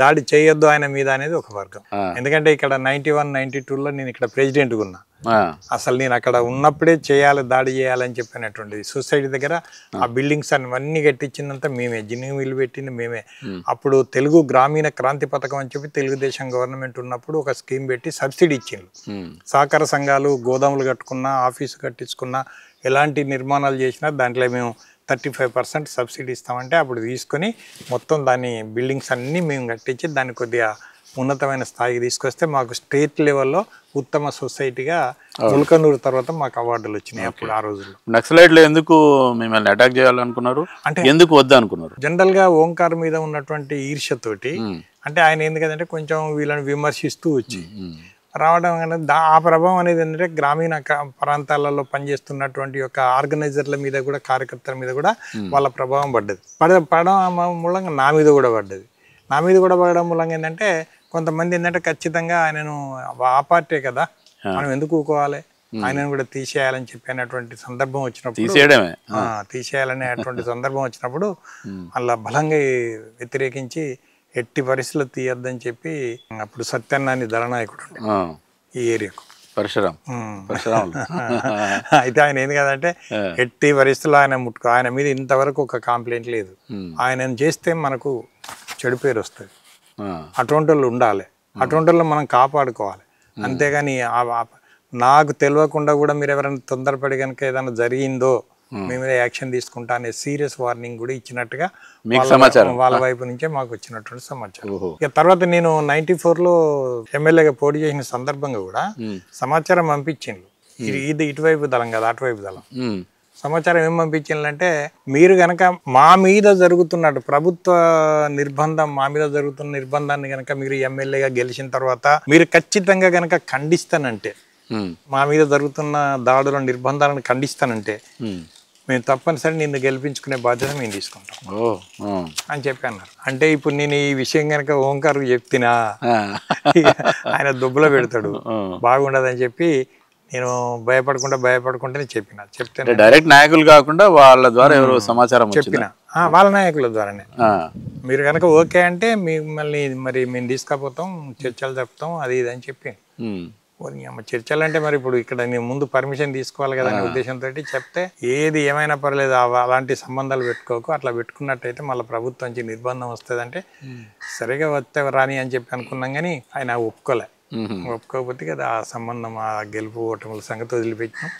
Speaker 2: దాడి చేయొద్దు ఆయన మీద అనేది ఒక వర్గం. ఎందుకంటే ఇక్కడ 91, 92లో నేను ఇక్కడ ప్రెసిడెంట్గా ఉన్నా. అసలు నేను అక్కడ ఉన్నప్పుడే చేయాలి, దాడి చేయాలని చెప్పినటువంటిది. సొసైటీ దగ్గర ఆ బిల్డింగ్స్ అన్నీ కట్టించిందంతా మేమే, జిన్నింగ్ మిల్లు పెట్టింది మేమే. అప్పుడు తెలుగు గ్రామీణ క్రాంతి పథకం అని చెప్పి తెలుగుదేశం గవర్నమెంట్ ఉన్నప్పుడు ఒక స్కీమ్ పెట్టి సబ్సిడీ ఇచ్చిండ్రు. సహకార సంఘాలు గోదాములు కట్టుకున్నా, ఆఫీసు కట్టించుకున్నా, ఎలాంటి నిర్మాణాలు చేసినా దాంట్లో మేము 35% సబ్సిడీ ఇస్తామంటే అప్పుడు తీసుకొని మొత్తం దాన్ని బిల్డింగ్స్ అన్నీ మేము కట్టించి దాన్ని కొద్దిగా ఉన్నతమైన స్థాయికి తీసుకొస్తే మాకు స్టేట్ లెవెల్లో ఉత్తమ సొసైటీగా ముల్కనూరు తర్వాత మాకు అవార్డులు వచ్చినాయి. అప్పుడు ఆ రోజుల్లో
Speaker 1: నక్సలైట్లు ఎందుకు మిమ్మల్ని అటాక్ చేయాలనుకున్నారు, అంటే ఎందుకు వద్దు అనుకున్నారు?
Speaker 2: జనరల్గా ఓంకార్ మీద ఉన్నటువంటి ఈర్ష్యతోటి, అంటే ఆయన ఎందుకంటే కొంచెం వీళ్ళని విమర్శిస్తూ వచ్చి రావడం అనేది ఆ ప్రభావం అనేది ఏంటంటే గ్రామీణ ప్రాంతాలలో పనిచేస్తున్నటువంటి యొక్క ఆర్గనైజర్ల మీద కూడా, కార్యకర్తల మీద కూడా వాళ్ళ ప్రభావం పడడం మూలంగా నా మీద కూడా పడడం మూలంగా ఏంటంటే కొంతమంది ఏంటంటే ఖచ్చితంగా ఆయనను ఆ పార్టీ కదా మనం ఎందుకు ఊకోవాలి, ఆయనను కూడా తీసేయాలని చెప్పినటువంటి సందర్భం వచ్చినప్పుడు, తీసేయాలనేటువంటి సందర్భం వచ్చినప్పుడు అలా బలంగా వ్యతిరేకించి ఎట్టి పరిస్థితులు తీయొద్దని చెప్పి అప్పుడు సత్యన్నాని దళనాయకుడు ఈ ఏరియాకు అయితే ఆయన ఏంది కదంటే ఎట్టి పరిస్థితుల్లో ఆయన మీద ఇంతవరకు ఒక కంప్లైంట్ లేదు, ఆయనను చేస్తే మనకు చెడు పేరు వస్తుంది, అటువంటి వాళ్ళు ఉండాలి, అటువంటి వాళ్ళు మనం కాపాడుకోవాలి. అంతేగాని నాకు తెలియకుండా కూడా మీరు ఎవరైనా తొందరపడి కనుక ఏదైనా జరిగిందో మీ మీద యాక్షన్ తీసుకుంటా అనే సీరియస్ వార్నింగ్ కూడా ఇచ్చినట్టుగా వాళ్ళ వైపు నుంచే మాకు వచ్చినటువంటి సమాచారం. ఇక తర్వాత నేను 94లో ఎమ్మెల్యేగా పోటీ చేసిన సందర్భంగా కూడా సమాచారం పంపించిండ్రు. ఇది ఇటువైపు దళం కదా అటువైపు దళం. సమాచారం ఏం పంపించిందంటే, మీరు గనక మా మీద జరుగుతున్నట్టు ప్రభుత్వ నిర్బంధం, మా మీద జరుగుతున్న నిర్బంధాన్ని గనక మీరు ఎమ్మెల్యేగా గెలిచిన తర్వాత మీరు ఖచ్చితంగా గనక ఖండిస్తానంటే, మా మీద జరుగుతున్న దాడుల నిర్బంధాలను ఖండిస్తానంటే మేము తప్పనిసరి నిన్ను గెలిపించుకునే బాధ్యత మేము తీసుకుంటాం అని చెప్పి అన్నారు. అంటే ఇప్పుడు నేను ఈ విషయం కనుక ఓంకార్కు చెప్తినా ఆయన దుబ్బలో పెడతాడు, బాగుండదని చెప్పి నేను భయపడకుండానే చెప్తే
Speaker 1: డైరెక్ట్ నాయకులు కాకుండా వాళ్ళ ద్వారా ఎవరో సమాచారం
Speaker 2: చెప్పిన వాళ్ళ నాయకుల ద్వారానే, మీరు కనుక ఓకే అంటే మిమ్మల్ని మరి మేము తీసుకపోతాం, చర్చలు చెప్తాం, అది ఇది అని చెప్పి. చర్చలు అంటే మరి ఇప్పుడు ఇక్కడ నేను ముందు పర్మిషన్ తీసుకోవాలి కదా అనే ఉద్దేశంతో చెప్తే, ఏది ఏమైనా పర్లేదు అలాంటి సంబంధాలు పెట్టుకోకు, అట్లా పెట్టుకున్నట్టయితే మళ్ళీ ప్రభుత్వం నుంచి నిర్బంధం వస్తుంది అంటే సరిగా వస్తే రాని అని చెప్పి అనుకున్నాం. కానీ ఆయన ఒప్పుకోకపోతే కదా ఆ సంబంధం, ఆ గెలుపు ఓటముల సంగతి వదిలిపెట్టినాం,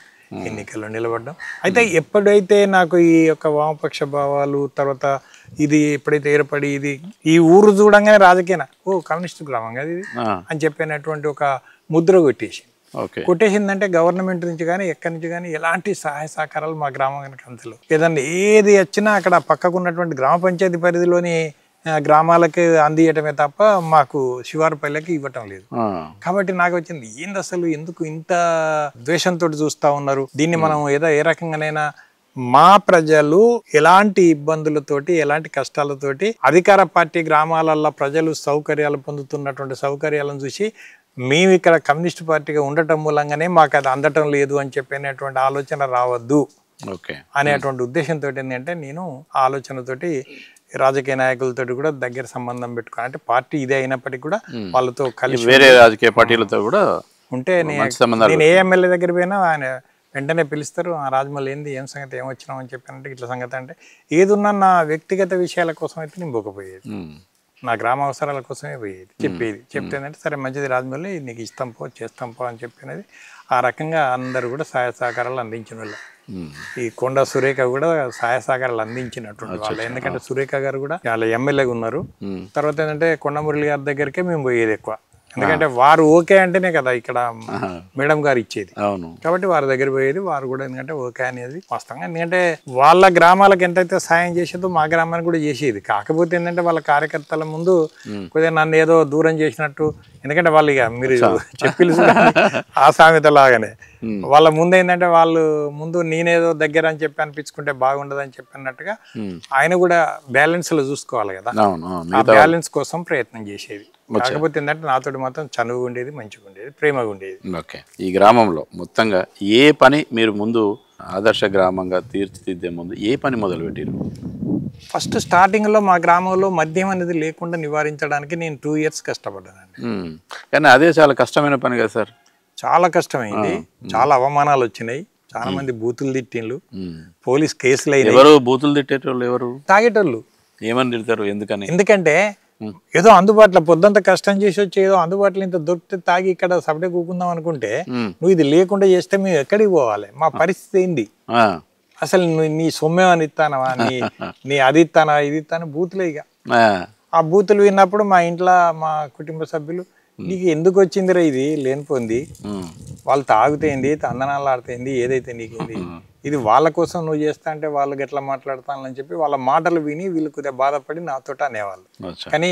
Speaker 2: ఎన్నికల్లో నిలబడ్డాం. అయితే ఎప్పుడైతే నాకు ఈ యొక్క వామపక్ష భావాలు తర్వాత ఇది ఎప్పుడైతే ఏర్పడి ఇది ఈ ఊరు చూడంగానే రాజకీయ కమ్యూనిస్ట్ గ్రామం కదా ఇది అని చెప్పినటువంటి ఒక ముద్ర కొట్టేసిందంటే గవర్నమెంట్ నుంచి కానీ ఎక్కడి నుంచి కానీ ఎలాంటి సహాయ సహకారాలు మా గ్రామానికి అంతలో ఏదన్నా ఏది వచ్చినా అక్కడ పక్కకు ఉన్నటువంటి గ్రామ పంచాయతీ పరిధిలోని గ్రామాలకి అందియటమే తప్ప మాకు శివారుపల్లెకి ఇవ్వటం లేదు. కాబట్టి నాకు వచ్చింది, ఏంది అసలు ఎందుకు ఇంత ద్వేషంతో చూస్తా ఉన్నారు దీన్ని, మనం ఏదో ఏ రకంగానైనా మా ప్రజలు ఎలాంటి ఇబ్బందులతోటి ఎలాంటి కష్టాలతోటి అధికార పార్టీ గ్రామాలలో ప్రజలు సౌకర్యాలు పొందుతున్నటువంటి సౌకర్యాలను చూసి మేము ఇక్కడ కమ్యూనిస్ట్ పార్టీగా ఉండటం మూలంగానే మాకు అది అందటం లేదు అని చెప్పినటువంటి ఆలోచన రావద్దు అనేటువంటి ఉద్దేశంతో ఏంటంటే నేను ఆలోచనతోటి రాజకీయ నాయకులతో కూడా దగ్గర సంబంధం పెట్టుకుని, అంటే పార్టీ ఇదే అయినప్పటికీ కూడా వాళ్ళతో కలిసి
Speaker 1: వేరే రాజకీయ పార్టీలతో కూడా
Speaker 2: ఉంటే నేను ఏ ఎమ్మెల్యే దగ్గర పోయినా ఆయన వెంటనే పిలుస్తారు, ఆ రాజమౌళి ఏంది ఏం సంగతి ఏం వచ్చినావు అని చెప్పానంటే ఇట్లా సంగతి అంటే ఏదున్నా నా వ్యక్తిగత విషయాల కోసం అయితే నేను పోకపోయేది, నా గ్రామ అవసరాల కోసమే పోయేది, చెప్తే ఏంటంటే సరే మంచిది రాజమౌళి నీకు ఇస్తాం పో చేస్తాం పో అని చెప్పినది. ఆ రకంగా అందరూ కూడా సహాయ సహకారాలు అందించిన వాళ్ళు. ఈ కొండ సురేఖ కూడా సహాయ సహకారాలు అందించినటువంటి వాళ్ళు, ఎందుకంటే సురేఖ గారు కూడా వాళ్ళ ఎమ్మెల్యేగా ఉన్నారు. తర్వాత ఏంటంటే కొండ మురళి గారి దగ్గరికే మేము పోయేది ఎక్కువ, ఎందుకంటే వారు ఓకే అంటేనే కదా ఇక్కడ మేడం గారు ఇచ్చేది, కాబట్టి వారి దగ్గర పోయేది. వారు కూడా ఎందుకంటే ఓకే అనేది వాస్తవంగా, ఎందుకంటే వాళ్ళ గ్రామాలకు ఎంతైతే సాయం చేసేదో మా గ్రామానికి కూడా చేసేది. కాకపోతే ఏంటంటే వాళ్ళ కార్యకర్తల ముందు కొద్దిగా నన్ను ఏదో దూరం చేసినట్టు, ఎందుకంటే వాళ్ళు ఇక మీరు చెప్పిలు ఆ సామెత లాగానే వాళ్ళ ముందు ఏంటంటే వాళ్ళు ముందు నేనేదో దగ్గర అని చెప్పి అనిపించుకుంటే బాగుండదు అని చెప్పినట్టుగా ఆయన కూడా బ్యాలెన్స్ లో చూసుకోవాలి కదా, ఆ బ్యాలెన్స్ కోసం ప్రయత్నం చేసేది. కాకపోతే ఏంటంటే నాతోటి మాత్రం చనువుగా ఉండేది, మంచిగా ఉండేది, ప్రేమగా ఉండేది.
Speaker 1: ఓకే, ఈ గ్రామంలో మొత్తంగా ఏ పని మీరు ముందు ఆదర్శ గ్రామంగా తీర్చిదిద్దే ముందు ఏ పని మొదలు పెట్టారు?
Speaker 2: ఫస్ట్ స్టార్టింగ్ లో మా గ్రామంలో మద్యం అనేది లేకుండా నివారించడానికి నేను 2 years కష్టపడ్డానండి.
Speaker 1: కానీ అదే చాలా కష్టమైన పని కదా సార్?
Speaker 2: చాలా కష్టమైంది, చాలా అవమానాలు వచ్చినాయి, చాలా మంది బూతులు తిట్టిండ్లు, పోలీస్ కేసులు అయినాయి.
Speaker 1: ఎవరు బూతులు తిట్టేటోళ్ళు? ఎవరు?
Speaker 2: తాగేటోళ్ళు.
Speaker 1: ఏమని తిడతారు? ఎందుకని?
Speaker 2: ఎందుకంటే ఏదో అందుబాటులో పొద్దుంత కష్టం చేసి వచ్చి ఏదో అందుబాటులో ఇంత దొరికితే తాగి ఇక్కడ సపడే కూకుందాం అనుకుంటే నువ్వు ఇది లేకుండా చేస్తే మేము ఎక్కడికి పోవాలి? మా పరిస్థితి ఏంది? అసలు నీ సొమ్మే అని ఇస్తానవా, నీ అది ఇస్తానా ఇది ఇస్తాను బూతులే. ఇక ఆ బూతులు విన్నప్పుడు మా ఇంట్లో మా కుటుంబ సభ్యులు నీకు ఎందుకు వచ్చిందిరా ఇది లేనిపోయింది, వాళ్ళు తాగుతేంది తందనాలు ఆడుతేంది ఏదైతే నీకేంది, ఇది వాళ్ళ కోసం నువ్వు చేస్తా అంటే వాళ్ళకి ఎట్లా మాట్లాడతానని చెప్పి వాళ్ళ మాటలు విని వీళ్ళు కొద్దిగా బాధపడి నాతో అనేవాళ్ళు. కానీ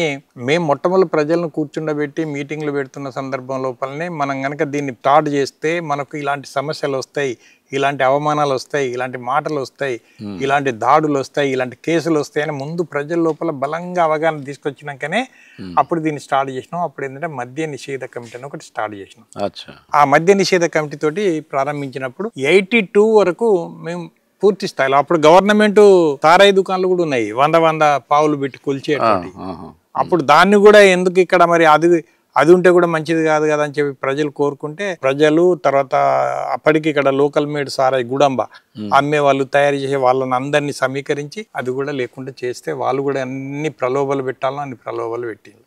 Speaker 2: మేము మొట్టమొదటి ప్రజలను కూర్చుండబెట్టి మీటింగ్లు పెడుతున్న సందర్భం లోపలనే మనం కనుక దీన్ని స్టార్ట్ చేస్తే మనకు ఇలాంటి సమస్యలు వస్తాయి, ఇలాంటి అవమానాలు వస్తాయి, ఇలాంటి మాటలు వస్తాయి, ఇలాంటి దాడులు వస్తాయి, ఇలాంటి కేసులు వస్తాయి అని ముందు ప్రజల లోపల బలంగా అవగాహన తీసుకొచ్చినాకనే అప్పుడు దీన్ని స్టార్ట్ చేసినాం. అప్పుడు ఏంటంటే మద్య నిషేధ కమిటీ అని ఒకటి స్టార్ట్ చేసినాం. ఆ మద్య నిషేధ కమిటీ తోటి ప్రారంభించినప్పుడు 82 వరకు మేము పూర్తి స్థాయిలో, అప్పుడు గవర్నమెంట్ తారాయి దుకాణాలు కూడా ఉన్నాయి, 100 పావులు పెట్టి కొలిచేటువంటి. అప్పుడు దాన్ని కూడా ఎందుకు ఇక్కడ మరి అది ఉంటే కూడా మంచిది కాదు కదా అని చెప్పి ప్రజలు కోరుకుంటే ప్రజలు తర్వాత అప్పటికి ఇక్కడ లోకల్ మేడ్ సారాయి గుడంబ అమ్మే వాళ్ళు తయారు చేసే వాళ్ళని అందరినీ సమీకరించి అది కూడా లేకుండా చేస్తే వాళ్ళు కూడా అన్ని ప్రలోభాలు పెట్టాలని అన్ని ప్రలోభాలు పెట్టింది.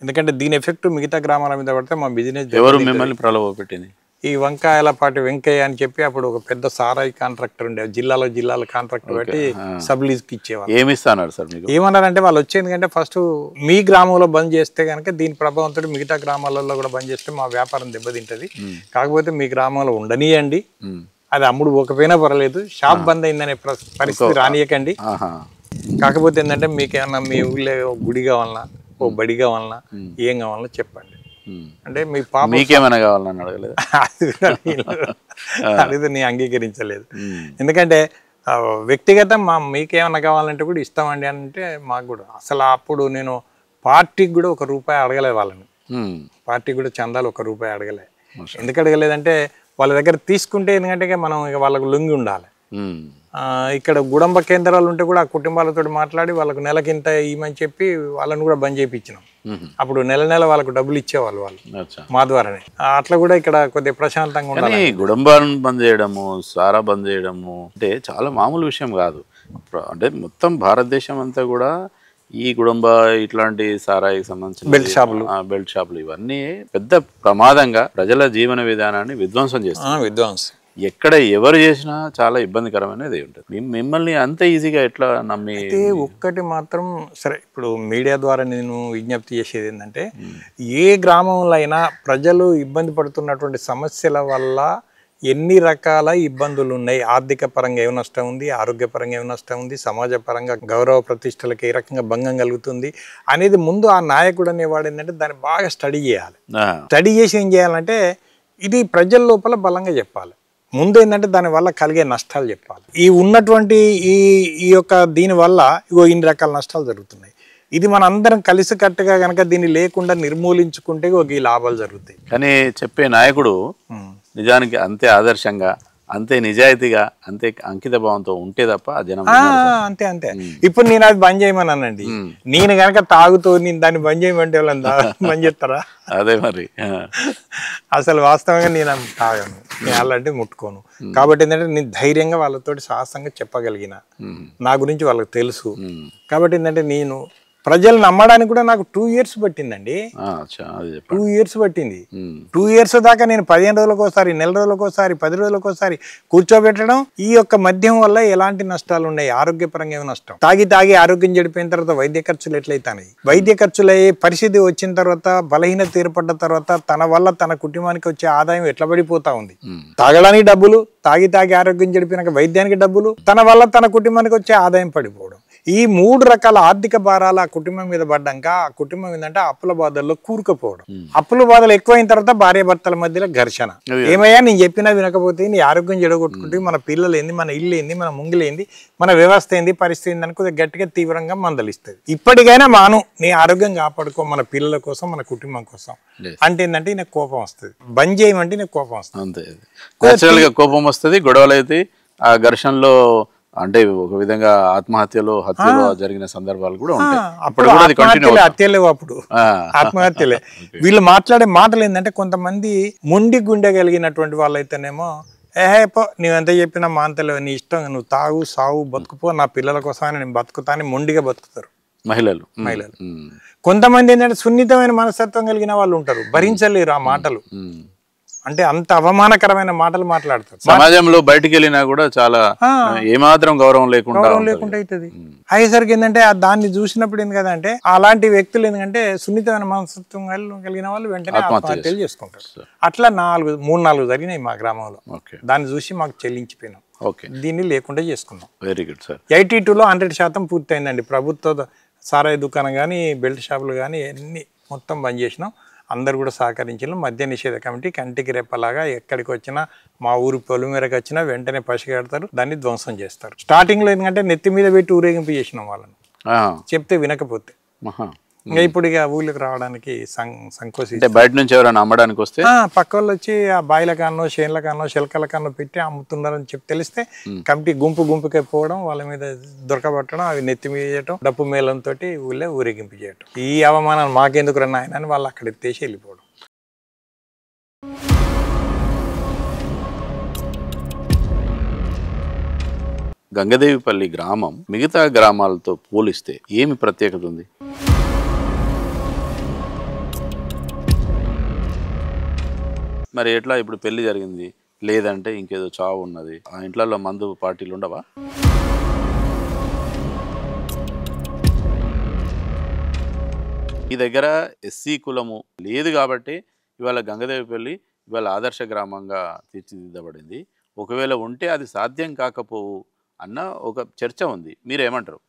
Speaker 2: ఎందుకంటే దీని ఎఫెక్ట్ మిగతా గ్రామాల మీద పడితే మా బిజినెస్.
Speaker 1: ఎవరు మిమ్మల్ని ప్రలోభ పెట్టింది?
Speaker 2: ఈ వంకాయలపాటి వెంకయ్య అని చెప్పి అప్పుడు ఒక పెద్ద సారాయి కాంట్రాక్టర్ ఉండే జిల్లాలో కాంట్రాక్టర్ పెట్టి సబ్ లీజ్కి ఇచ్చేవాళ్ళు.
Speaker 1: ఏమి ఇస్తున్నారు సార్ మీకు?
Speaker 2: ఏమన్నారంటే వాళ్ళు వచ్చేది కంటే ఫస్ట్ మీ గ్రామంలో బంద్ చేస్తే కనుక దీని ప్రభావంతో మిగతా గ్రామాలలో కూడా బంద్ చేస్తే మా వ్యాపారం దెబ్బతింటది, కాకపోతే మీ గ్రామంలో ఉండనియండి, అది అమ్ముడు పోకపోయినా పర్లేదు, షాప్ బంద్ అయిందనే పరిస్థితి రానియకండి, కాకపోతే ఏంటంటే మీకేమన్నా మీ ఊళ్ళో గుడి కావాలన్నా ఓ బడి కావాలన్నా ఏం కావాలన్నా చెప్పండి అంటే మీ పాప
Speaker 1: మీకేమైనా కావాలని అడగలేదు.
Speaker 2: అడిగితే నేను అంగీకరించలేదు. ఎందుకంటే వ్యక్తిగతం మీకేమన్నా కావాలంటే కూడా ఇస్తామండి అంటే మాకు కూడా అసలు అప్పుడు నేను పార్టీకి కూడా ₹1 అడగలేదు వాళ్ళని, పార్టీకి కూడా చందాలు ₹1 అడగలే. ఎందుకు అడగలేదంటే వాళ్ళ దగ్గర తీసుకుంటే ఎందుకంటే మనం ఇక వాళ్ళకు లొంగి ఉండాలి. ఇక్కడ గుడంబ కేంద్రాలు ఉంటే కూడా ఆ కుటుంబాలతో మాట్లాడి వాళ్ళకు నెలకింత ఇవ్వమని చెప్పి వాళ్ళని కూడా బంద్ చేయించినాం. అప్పుడు నెల వాళ్ళకు డబ్బులు ఇచ్చేవాళ్ళు వాళ్ళు మా ద్వారానే. అట్లా కూడా ఇక్కడ కొద్దిగా ప్రశాంతంగా ఉండాలి.
Speaker 1: గుడంబాలను బంద్ చేయడము, సారా బంద్ చేయడము అంటే చాలా మామూలు విషయం కాదు. అంటే మొత్తం భారతదేశం అంతా కూడా ఈ గుడంబ ఇట్లాంటి సారాయికి సంబంధించిన బెల్ట్ షాపులు ఇవన్నీ పెద్ద ప్రమాదంగా ప్రజల జీవన విధానాన్ని విధ్వంసం చేస్తారు. ఎక్కడ ఎవరు చేసినా చాలా ఇబ్బందికరమైనది ఉంటుంది. మిమ్మల్ని అంత ఈజీగా ఎట్లా నమ్మి?
Speaker 2: ఒక్కటి మాత్రం సరే, ఇప్పుడు మీడియా ద్వారా నేను విజ్ఞప్తి చేసేది ఏంటంటే ఏ గ్రామంలో అయినా ప్రజలు ఇబ్బంది పడుతున్నటువంటి సమస్యల వల్ల ఎన్ని రకాల ఇబ్బందులు ఉన్నాయి, ఆర్థిక పరంగా ఏమి నష్టం ఉంది, ఆరోగ్యపరంగా ఏమి నష్టం ఉంది, సమాజ పరంగా గౌరవ ప్రతిష్టలకు ఏ రకంగా భంగం కలుగుతుంది అనేది ముందు ఆ నాయకుడు అనేవాడు ఏంటంటే దాన్ని బాగా స్టడీ చేయాలి. స్టడీ చేసి ఏం చేయాలంటే ఇది ప్రజల లోపల బలంగా చెప్పాలి. ముందు ఏంటంటే దానివల్ల కలిగే నష్టాలు చెప్పాలి. ఈ ఉన్నటువంటి ఈ యొక్క దీనివల్ల ఇన్ని రకాల నష్టాలు జరుగుతున్నాయి, ఇది మన అందరం కలిసికట్టుగా కనుక దీన్ని లేకుండా నిర్మూలించుకుంటే ఈ లాభాలు జరుగుతాయి.
Speaker 1: కానీ చెప్పే నాయకుడు నిజానికి అంతే ఆదర్శంగా, అంతే నిజాయితీగా, అంతే అంకిత భావంతో ఉంటే తప్ప ఆ జనం
Speaker 2: అంతే. ఇప్పుడు నేను అది బంద్ చేయమన్నానండి, నేను కనుక తాగుతూ నేను దాన్ని బంద్ చేయమంటే వాళ్ళంతా బంద్ చేస్తారా?
Speaker 1: అదే మరి
Speaker 2: అసలు వాస్తవంగా నేను తాగాను, నేను అలాంటి ముట్టుకోను. కాబట్టి ఏంటంటే నేను ధైర్యంగా వాళ్ళతోటి సాహసంగా చెప్పగలిగిన, నా గురించి వాళ్ళకి తెలుసు. కాబట్టి ఏంటంటే నేను ప్రజలు నమ్మడానికి కూడా నాకు 2 years పట్టిందండి. 2 years పట్టింది. 2 years దాకా నేను 15 రోజులకు ఒకసారి, నెల రోజులకు ఒకసారి, 10 రోజులకు ఒకసారి కూర్చోబెట్టడం. ఈ యొక్క మద్యం వల్ల ఎలాంటి నష్టాలు ఉన్నాయి, ఆరోగ్యపరంగా ఏమి నష్టం, తాగి ఆరోగ్యం చెడిపోయిన తర్వాత వైద్య ఖర్చులు ఎట్లయితాయి, వైద్య ఖర్చులు అయ్యే పరిస్థితి వచ్చిన తర్వాత, బలహీనత ఏర్పడ్డ తర్వాత తన వల్ల తన కుటుంబానికి వచ్చే ఆదాయం ఎట్లా పడిపోతా ఉంది. తాగడానికి డబ్బులు, తాగి ఆరోగ్యం చెడిపోయినాక వైద్యానికి డబ్బులు, తన వల్ల తన కుటుంబానికి వచ్చే ఆదాయం పడిపోవడం. ఈ 3 రకాల ఆర్థిక భారాలు ఆ కుటుంబం మీద పడ్డాక ఆ కుటుంబం ఏంటంటే అప్పుల బాధల్లో కూరుకుపోవడం. అప్పుల బాధలు ఎక్కువైన తర్వాత భార్యాభర్తల మధ్యలో ఘర్షణ. ఏమయ్యా నేను చెప్పినా వినకపోతే నీ ఆరోగ్యం చెడగొట్టుకుంటే మన పిల్లలు ఏంది, మన ఇల్లు ఏంది, మన ముంగిలు ఏంది, మన వ్యవస్థ ఏంది, పరిస్థితి ఏంది అని గట్టిగా తీవ్రంగా మందలిస్తుంది. ఇప్పటికైనా మాను, నీ ఆరోగ్యం కాపాడుకో, మన పిల్లల కోసం, మన కుటుంబం కోసం అంటే ఏంటంటే నాకు కోపం వస్తుంది. బంద్ చేయమంటే నాకు కోపం వస్తుంది.
Speaker 1: అంతే కోపం వస్తుంది, గొడవలు అయితే ఆ ఘర్షణలో అంటే ఒక విధంగా హత్యలో జరిగిన సందర్భాలు కూడా ఉంటాయి.
Speaker 2: హత్యలేవు, అప్పుడు ఆత్మహత్యలే. వీళ్ళు మాట్లాడే మాటలు ఏంటంటే కొంతమంది మొండి గుండె కలిగినటువంటి వాళ్ళు అయితేనేమో పో నువ్వెంత చెప్పినా మాంతలేవు, నీ ఇష్టం, నువ్వు తాగు సాగు బతుకుపో, నా పిల్లల కోసమైనా నేను బతుకుతా అని మొండిగా బతుకుతారు మహిళలు. కొంతమంది ఏంటంటే సున్నితమైన మనస్తత్వం కలిగిన వాళ్ళు ఉంటారు, భరించలేరు ఆ మాటలు, అంటే అంత అవమానకరమైన మాటలు మాట్లాడతారు.
Speaker 1: సమాజంలో బయటికి వెళ్ళినా కూడా చాలా ఏమాత్రం గౌరవం లేకుండా
Speaker 2: అవుతుంది. అయ్యేసరికి ఏంటంటే దాన్ని చూసినప్పుడు ఏంది కదా అంటే అలాంటి వ్యక్తులు ఎందుకంటే సున్నితమైన మనస్తత్వం కలిగిన వాళ్ళు వెంటనే ఆత్మహత్యలు చేసుకుంటారు. అట్లా 3-4 జరిగినాయి మా గ్రామంలో. దాన్ని చూసి మాకు చెల్లించిపోయినాం, దీన్ని లేకుండా చేసుకున్నాం.
Speaker 1: Very good sir.
Speaker 2: 82లో 100% పూర్తయిందండి. ప్రభుత్వ సారాయి దుకాణం కానీ, బెల్ట్ షాపులు కానీ అన్ని మొత్తం బంద్ చేసినాం. అందరు కూడా సహకరించారు. మద్య నిషేధ కమిటీ కంటికి రెప్పలాగా ఎక్కడికి వచ్చినా, మా ఊరి పొలిమేరకు వచ్చినా వెంటనే పసిగడతారు, దాన్ని ధ్వంసం చేస్తారు. స్టార్టింగ్లో ఎందుకంటే నెత్తి మీద పెట్టి ఊరేగింపు చేసినాం వాళ్ళని, చెప్తే వినకపోతే. ఇంకా ఇప్పుడు ఇక ఊళ్ళకి రావడానికి సంకోచి,
Speaker 1: బయట నుంచి ఎవరైనా అమ్మడానికి వస్తే
Speaker 2: పక్క వాళ్ళు వచ్చి ఆ బాయిల కాన్నో, చేన్ల కాన్నో, శిల్కల కాన్నో పెట్టి అమ్ముతున్నారని చెప్పి తెలిస్తే కమిటీ గుంపుకే పోవడం, వాళ్ళ మీద దొరకబట్టడం, అవి నెత్తి మీద చేయటం, డప్పు మేళంతో ఊళ్ళో ఊరేగింపు చేయటం. ఈ అవమానాలు మాకెందుకు రన్నా ఆయన అని వాళ్ళు అక్కడ ఎత్తేసి వెళ్ళిపోవడం.
Speaker 1: గంగదేవిపల్లి గ్రామం మిగతా గ్రామాలతో పోలిస్తే ఏమి ప్రత్యేకత ఉంది? మరి ఎట్లా ఇప్పుడు పెళ్లి జరిగింది లేదంటే ఇంకేదో చావు ఉన్నది, ఆ ఇంట్లో మందు పార్టీలు ఉండవా? ఈ దగ్గర ఎస్సీ కులము లేదు కాబట్టి ఇవాళ గంగదేవిపల్లి ఇవాళ ఆదర్శ గ్రామంగా తీర్చిదిద్దబడింది. ఒకవేళ ఉంటే అది సాధ్యం కాకపోవు అన్న ఒక చర్చ ఉంది. మీరేమంటారు?